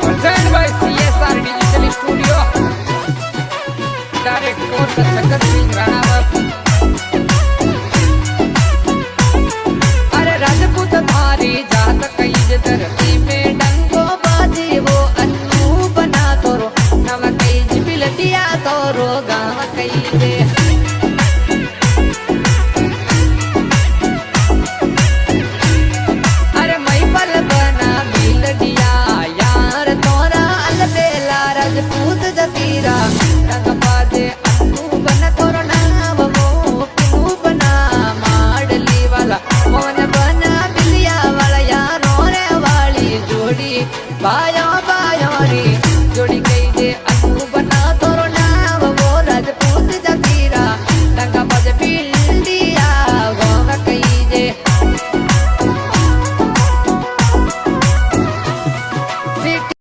Present by CSR digital studio director Satsangat Singh Ranawat. अरे राजपूत थारी जात कई धरती में डंगो बाजी वो अन्नू बना तोरो नव कई बिलटिया तोरो गाँव कई दे। राजपूत जतीरा रंग बाजे अन्नू बन तोरो नाम वो किनू बना माडली वाला मोन बना बिलिया वाला यारों रे वाली जोड़ी बायो बायो री